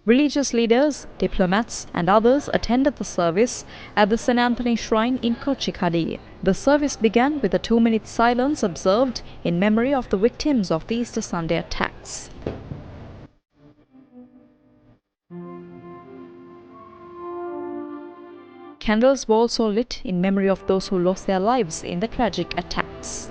Religious leaders, diplomats, and others attended the service at the St. Anthony Shrine in Kochikadi. The service began with a 2-minute silence observed in memory of the victims of the Easter Sunday attacks. Candles were also lit in memory of those who lost their lives in the tragic attacks.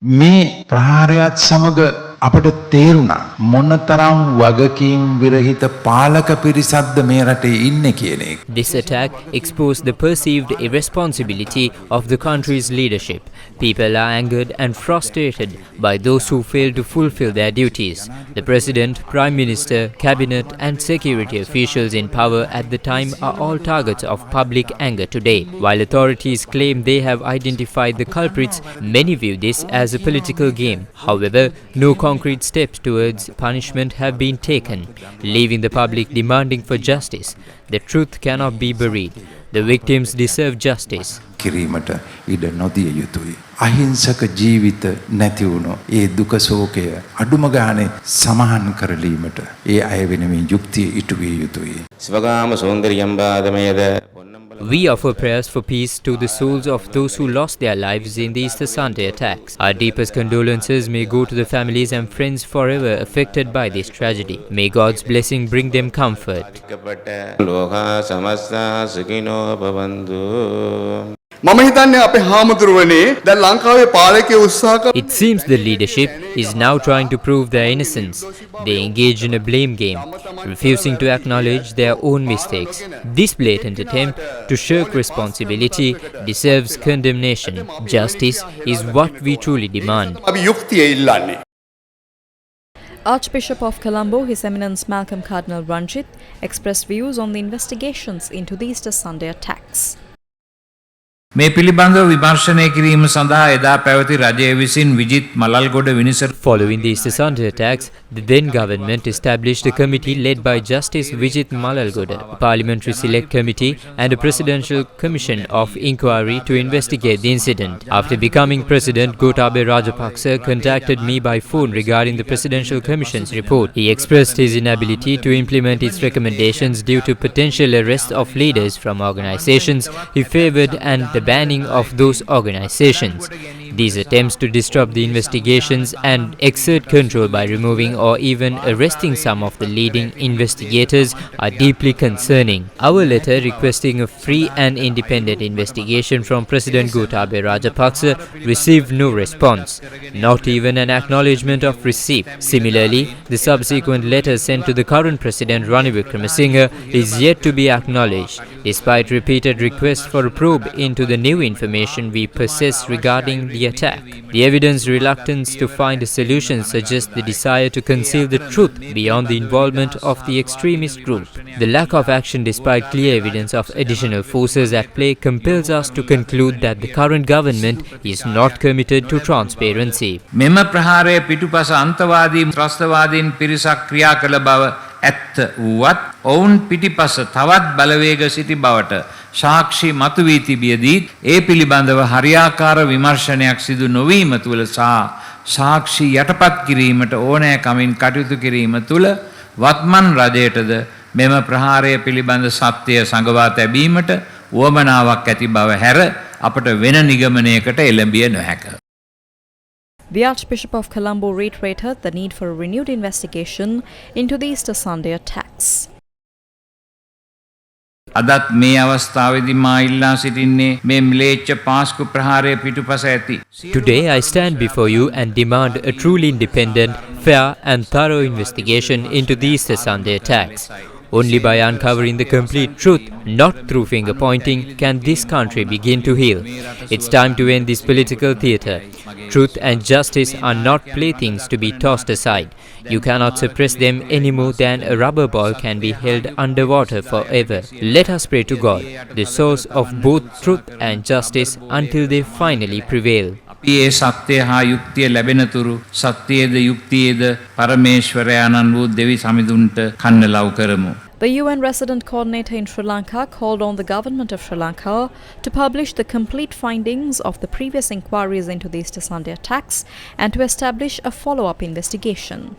මේ ප්‍රහාරයත් සමග අපට තේරුණා මොනතරම් වගකීම් විරහිත පාලක පිරිසක්ද මේ රටේ ඉන්නේ කියන එක. This attack exposed the perceived irresponsibility of the country's leadership. People are angered and frustrated by those who fail to fulfill their duties. The President, Prime Minister, Cabinet and security officials in power at the time are all targets of public anger today. While authorities claim they have identified the culprits, many view this as a political game. However, no concrete steps towards punishment have been taken, leaving the public demanding for justice. The truth cannot be buried. The victims deserve justice. කිරීමට ඉඩ නොදිය යුතුයි. අහිංසක ජීවිත නැති වුණු ඒ දුක ශෝකය අඩුම ගානේ සමාහන් කරලීමට ඒ අය වෙනුවෙන් යුක්තිය ඉටු විය යුතුයි. සිවගාම සෞන්දර්යම් බාදමයද We offer prayers for peace to the souls of those who lost their lives in the Easter Sunday attacks. Our deepest condolences may go to the families and friends forever affected by this tragedy. May God's blessing bring them comfort. ලෝකා සමස්තා සුඛිනෝ භවන්තු. මම හිතන්නේ අපේ හාමුදුරුවනේ දැන් ලංකාවේ පාලකයෝ උත්සාහ කරන It seems the leadership is now trying to prove their innocence. They engage in a blame game, refusing to acknowledge their own mistakes. This blatant attempt to shirk responsibility deserves condemnation. Justice is what we truly demand. අපි යුක්තිය ඉල්ලන්නේ. Archbishop of Colombo, His Eminence Malcolm Cardinal Ranjit, expressed views on the investigations into the Easter Sunday attacks. මේ පිළිබඳව විමර්ශනය කිරීම සඳහා එදා පැවති රජය විසින් Vijith Malalgoda විනිසර Following the Easter Sunday attacks, the then government established a committee led by Justice Vijit Malalgoda, a parliamentary select committee and a presidential commission of inquiry to investigate the incident. After becoming president, Gotabaya Rajapaksa contacted me by phone regarding the presidential commission's report. He expressed his inability to implement its recommendations due to potential arrest of leaders from organizations he favored and the banning of those organizations. These attempts to disrupt the investigations and exert control by removing or even arresting some of the leading investigators are deeply concerning. Our letter requesting a free and independent investigation from President Gotabaya Rajapaksa received no response, not even an acknowledgement of receipt. Similarly, the subsequent letter sent to the current President Ranil Wickremesinghe is yet to be acknowledged, despite repeated requests for a probe into the new information we possess regarding the attack. The evidence reluctance to find a solution suggests the desire to conceal the truth beyond the involvement of the extremist group. The lack of action despite clear evidence of additional forces at play compels us to conclude that the current government is not committed to transparency. මෙම ප්‍රහාරය පිටුපස අන්තවාදී ත්‍රස්තවාදීන් පිරිසක් ක්‍රියා කළ බව ඇත්ත වුවත් ඔවුන් පිටිපස තවත් බලවේග සිටි බවට සාක්ෂි මතුවී තිබියදී ඒ පිළිබඳව හරියාකාර විමර්ශනයක් සිදු නොවීම තුළ සහ සාක්ෂි යටපත් කිරීමට ඕනෑකමින් කටයුතු කිරීම තුළ වත්මන් රජයටද මෙම ප්‍රහාරය පිළිබඳ සත්‍යය සඟවා තැබීමට උවමනාවක් ඇති බව හැර අපට වෙන නිගමනයකට එළඹිය නොහැක. The Archbishop of Colombo reiterated the need for a renewed investigation into the Easter Sunday attacks. අදත් මේ අවස්ථාවේදී මා ඉල්ලා සිටින්නේ මේ ම්ලේච්ඡ පාස්කු ප්‍රහාරය පිටුපස ඇති. Today I stand before you and demand a truly independent, fair and thorough investigation into the Easter Sunday attacks. Only by uncovering the complete truth, not through finger pointing, can this country begin to heal. It's time to end this political theatre. Truth and justice are not playthings to be tossed aside. You cannot suppress them any more than a rubber ball can be held underwater forever. Let us pray to God, the source of both truth and justice, until they finally prevail. ඒ සත්‍යය හා යුක්තිය ලැබෙනතුරු සත්‍යයේද යුක්තියේද පරමේශ්වරයාණන් වූ දෙවි සමිඳුන්ට කන්න love කරමු. The UN resident coordinator in Sri Lanka called on the government of Sri Lanka to publish the complete findings of the previous inquiries into the Easter Sunday attacks and to establish a follow-up investigation.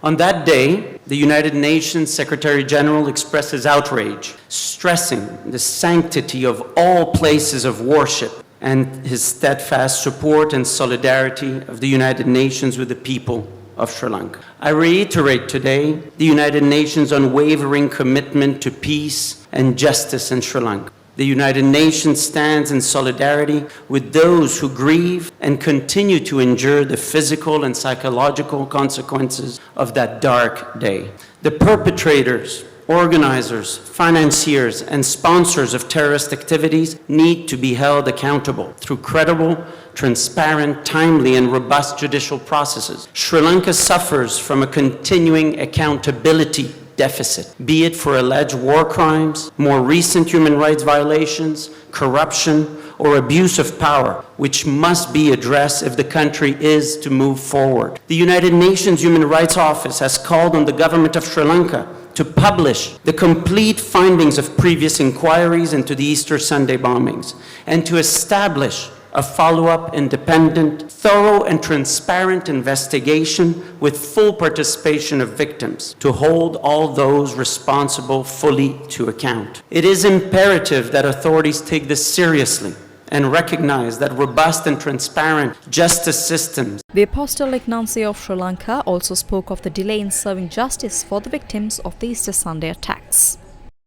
On that day, the United Nations Secretary General expressed his outrage, stressing the sanctity of all places of worship and his steadfast support and solidarity of the United Nations with the people of Sri Lanka. I reiterate today the United Nations' unwavering commitment to peace and justice in Sri Lanka. The United Nations stands in solidarity with those who grieve and continue to endure the physical and psychological consequences of that dark day. The perpetrators, organizers, financiers, and sponsors of terrorist activities need to be held accountable through credible, transparent, timely, and robust judicial processes. Sri Lanka suffers from a continuing accountability deficit, be it for alleged war crimes, more recent human rights violations, corruption, or abuse of power, which must be addressed if the country is to move forward. The United Nations Human Rights Office has called on the government of Sri Lanka to publish the complete findings of previous inquiries into the Easter Sunday bombings and to establish a follow-up, independent, thorough, and transparent investigation with full participation of victims to hold all those responsible fully to account. It is imperative that authorities take this seriously and recognize that robust and transparent justice systems. The Apostolic Nuncio of Sri Lanka also spoke of the delay in serving justice for the victims of the Easter Sunday attacks.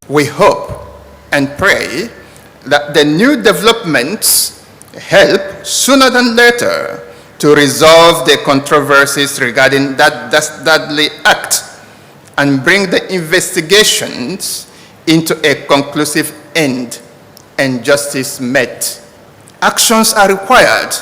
We hope and pray that the new developments help sooner than later to resolve the controversies regarding that dastardly act and bring the investigations into a conclusive end and justice met. Actions are required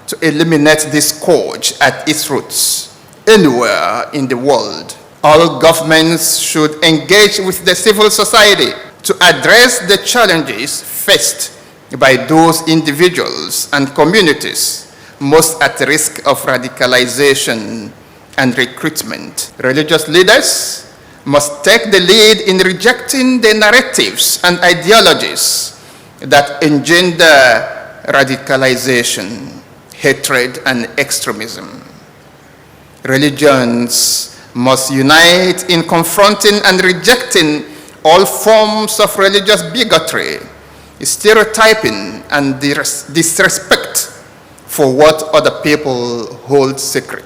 to eliminate this scourge at its roots anywhere in the world. All governments should engage with the civil society to address the challenges faced by those individuals and communities most at risk of radicalization and recruitment. Religious leaders must take the lead in rejecting the narratives and ideologies that engender radicalization, hatred, and extremism. Religions must unite in confronting and rejecting all forms of religious bigotry, stereotyping, and disrespect for what other people hold sacred.